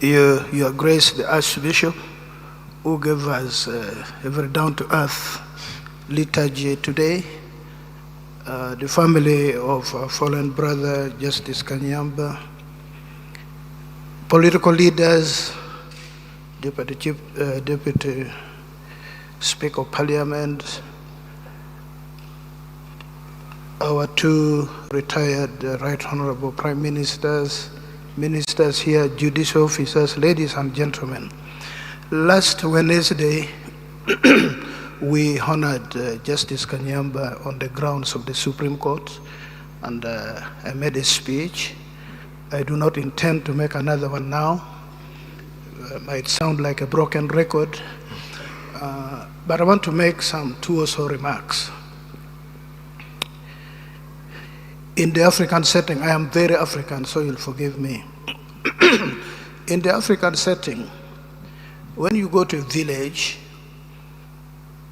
Your Grace, the Archbishop, who gave us a very down-to-earth liturgy today, the family of our fallen brother, Justice Kanyeihamba, political leaders, Deputy Speaker of Parliament, our two retired Right Honorable Prime Ministers, ministers here, judicial officers, ladies and gentlemen. Last Wednesday, we honored Justice Kanyeihamba on the grounds of the Supreme Court, and I made a speech. I do not intend to make another one now. Might sound like a broken record, but I want to make some two or so remarks. In the African setting, I am very African, so you'll forgive me. In the African setting, when you go to a village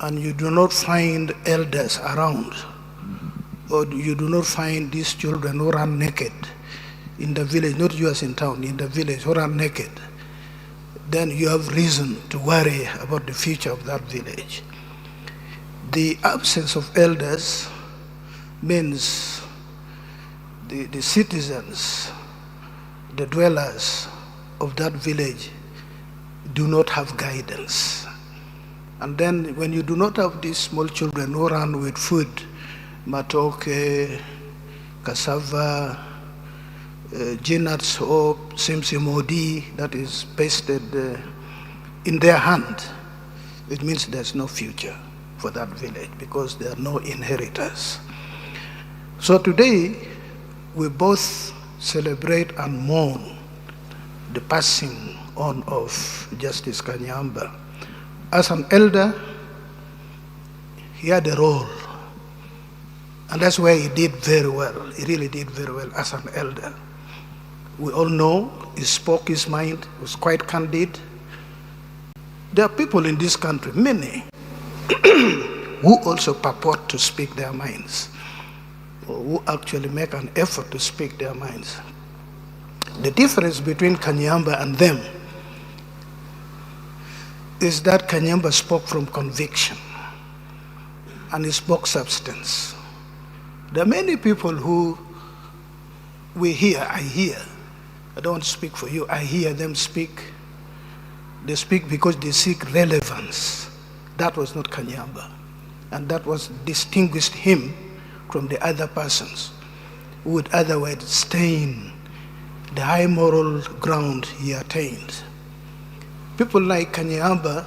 and you do not find elders around, or you do not find these children who run naked in the village, not yours in town, in the village, who run naked, then you have reason to worry about the future of that village. The absence of elders means the citizens, the dwellers of that village do not have guidance. And then when you do not have these small children who run with food, matoke, cassava, Ginat's hope, simsimodi, that is pasted in their hand, it means there's no future for that village because there are no inheritors. So today, we both celebrate and mourn the passing on of Justice Kanyeihamba. As an elder, he had a role, and that's why he did very well. He really did very well as an elder. We all know he spoke his mind, was quite candid. There are people in this country, many, who also purport to speak their minds, or who actually make an effort to speak their minds. The difference between Kanyeihamba and them is that Kanyeihamba spoke from conviction, and he spoke substance. There are many people who I don't want to speak for you, I hear them speak. They speak because they seek relevance. That was not Kanyeihamba, and that was distinguished him from the other persons who would otherwise stain the high moral ground he attained. People like Kanyeihamba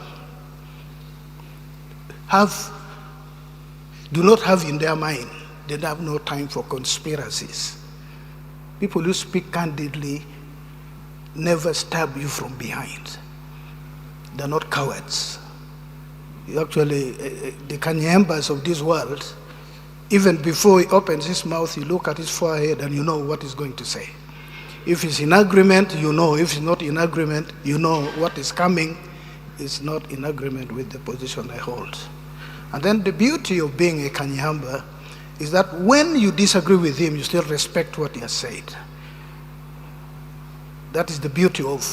do not have in their mind, they have no time for conspiracies. People who speak candidly never stab you from behind. They're not cowards. Actually, the Kanyeihambas of this world, even before he opens his mouth, you look at his forehead and you know what he's going to say. If he's in agreement, you know. If he's not in agreement, you know what is coming is not in agreement with the position I hold. And then the beauty of being a Kanyeihamba is that when you disagree with him, you still respect what he has said. That is the beauty of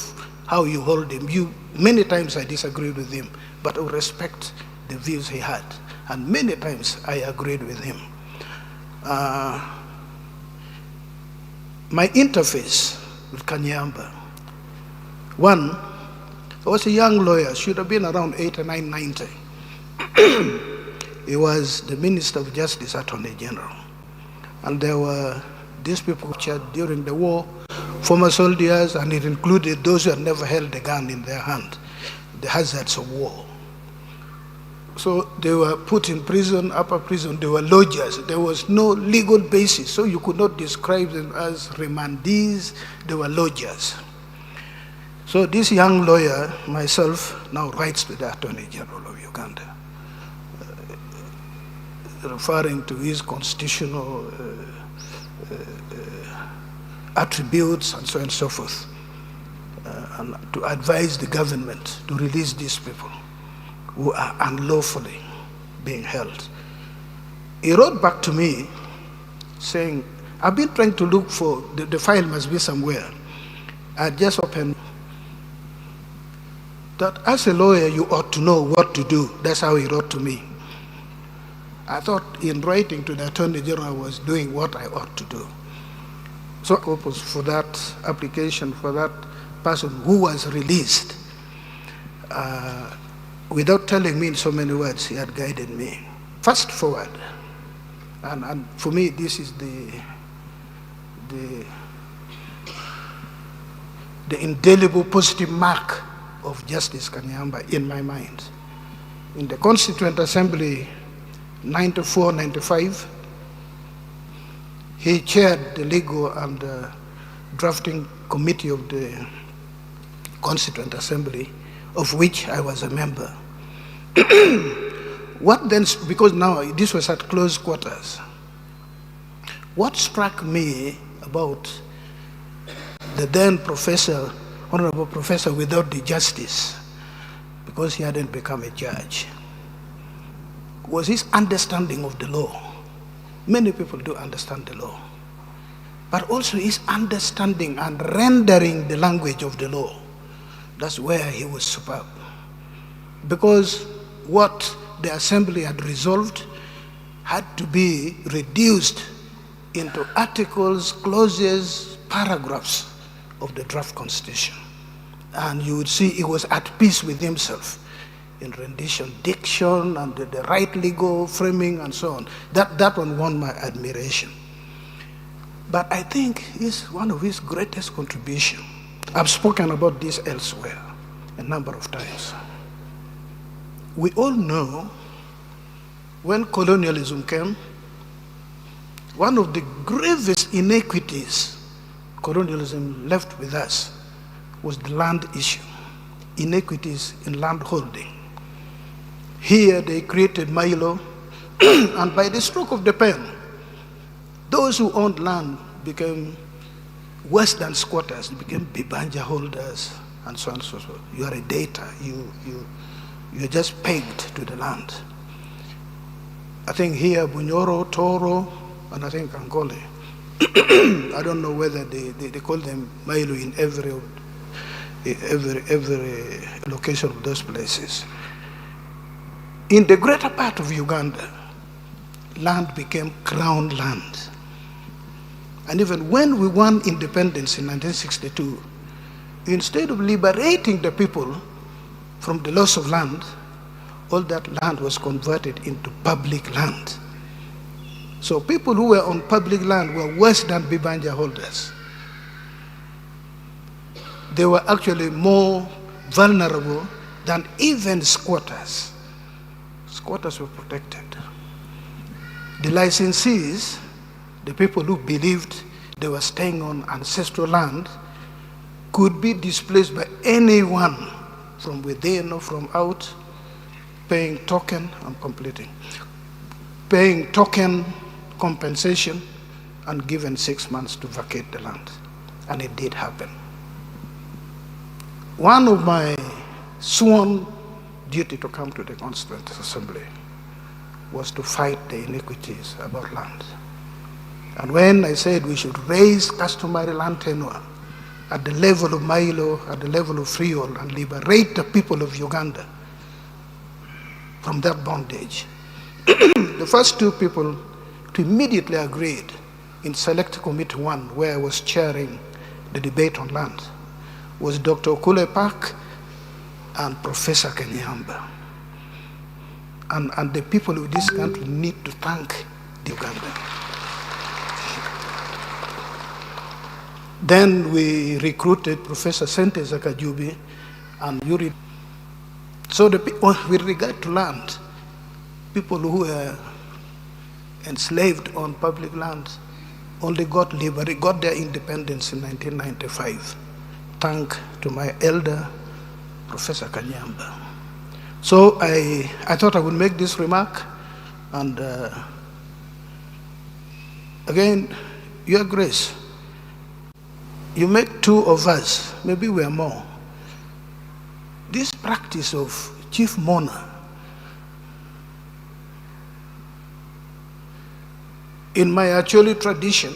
how you hold him. Many times I disagreed with him, but I respect the views he had. And many times I agreed with him. My interface with Kanyeihamba. One, I was a young lawyer, should have been around 89, 90. He was the Minister of Justice, Attorney General. And there were these people captured during the war, former soldiers, and it included those who had never held a gun in their hand, the hazards of war. So they were put in prison, upper prison. They were lodgers. There was no legal basis, so you could not describe them as remandees. They were lodgers. So this young lawyer, myself, now writes to the Attorney General of Uganda, referring to his constitutional attributes and so on and so forth, and to advise the government to release these people who are unlawfully being held. He wrote back to me saying, I've been trying to look for, the file must be somewhere. I just opened that as a lawyer, you ought to know what to do. That's how he wrote to me. I thought in writing to the Attorney General, I was doing what I ought to do. So purpose for that application, for that person who was released, without telling me in so many words, he had guided me. Fast forward. And for me, this is the indelible positive mark of Justice Kanyeihamba in my mind. In the Constituent Assembly 94-95, he chaired the legal and drafting committee of the Constituent Assembly, of which I was a member. What then, because now this was at close quarters, what struck me about the then professor, honorable professor without the justice, because he hadn't become a judge, was his understanding of the law. Many people do understand the law, but also his understanding and rendering the language of the law. That's where he was superb. Because what the assembly had resolved had to be reduced into articles, clauses, paragraphs of the draft constitution. And you would see he was at peace with himself in rendition, diction, and the right legal framing, and so on. That one won my admiration. But I think it's one of his greatest contributions. I've spoken about this elsewhere a number of times. We all know when colonialism came, one of the gravest inequities colonialism left with us was the land issue, inequities in land holding. Here they created Milo, and by the stroke of the pen, those who owned land became worse than squatters, they became bibanja holders, and so on and so forth. You are a debtor, you're just pegged to the land. I think here, Bunyoro, Toro, and I think Angole. I don't know whether they call them Milo in every location of those places. In the greater part of Uganda, land became crown land. And even when we won independence in 1962, instead of liberating the people from the loss of land, all that land was converted into public land. So people who were on public land were worse than Bibanja holders. They were actually more vulnerable than even squatters. Squatters were protected. The licensees, the people who believed they were staying on ancestral land, could be displaced by anyone from within or from out, paying token and completing, paying token compensation and given 6 months to vacate the land. And it did happen. One of my sworn duty to come to the Constituent Assembly was to fight the iniquities about land. And when I said we should raise customary land tenure at the level of Milo, at the level of Freehold, and liberate the people of Uganda from that bondage, the first two people to immediately agreed in Select Committee 1, where I was chairing the debate on land, was Dr. Okule Park and Professor Kanyeihamba. And the people of this country need to thank the Uganda. Then we recruited Professor Sente Zakajubi and Yuri. So with regard to land, people who were enslaved on public land only got their independence in 1995. Thank to my elder, Professor Kanyeihamba. So I thought I would make this remark, and again, Your Grace, you make two of us, maybe we are more. This practice of chief mourner, in my Acholi tradition,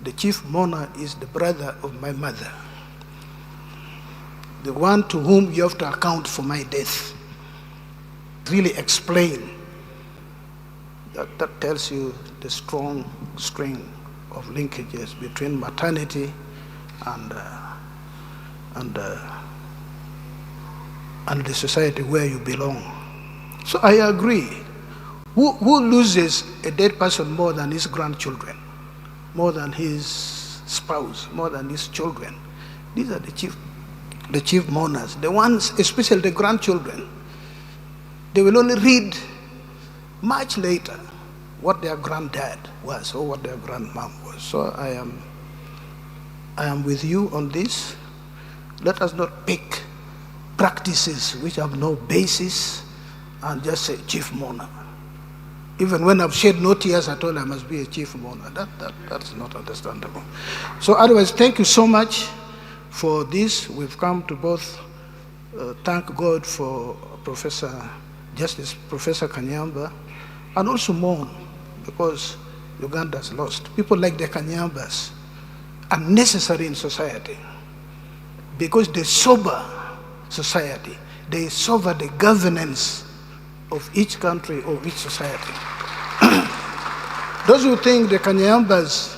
The chief mourner is the brother of my mother, the one to whom you have to account for my death. Really explain. That tells you the strong string of linkages between maternity and the society where you belong. So I agree. Who loses a dead person more than his grandchildren, more than his spouse, more than his children? These are the chief mourners. The ones, especially the grandchildren, they will only read much later what their granddad was or what their grandmom was. So I am with you on this. Let us not pick practices which have no basis and just say chief mourner. Even when I've shed no tears at all, I must be a chief mourner. That's not understandable. So otherwise, thank you so much for this. We've come to both thank God for Justice Professor Kanyeihamba, and also mourn because Uganda's lost. People like the Kanyeihambas are necessary in society because they sober society. They sober the governance of each country or each society. Those who think the Kanyeihambas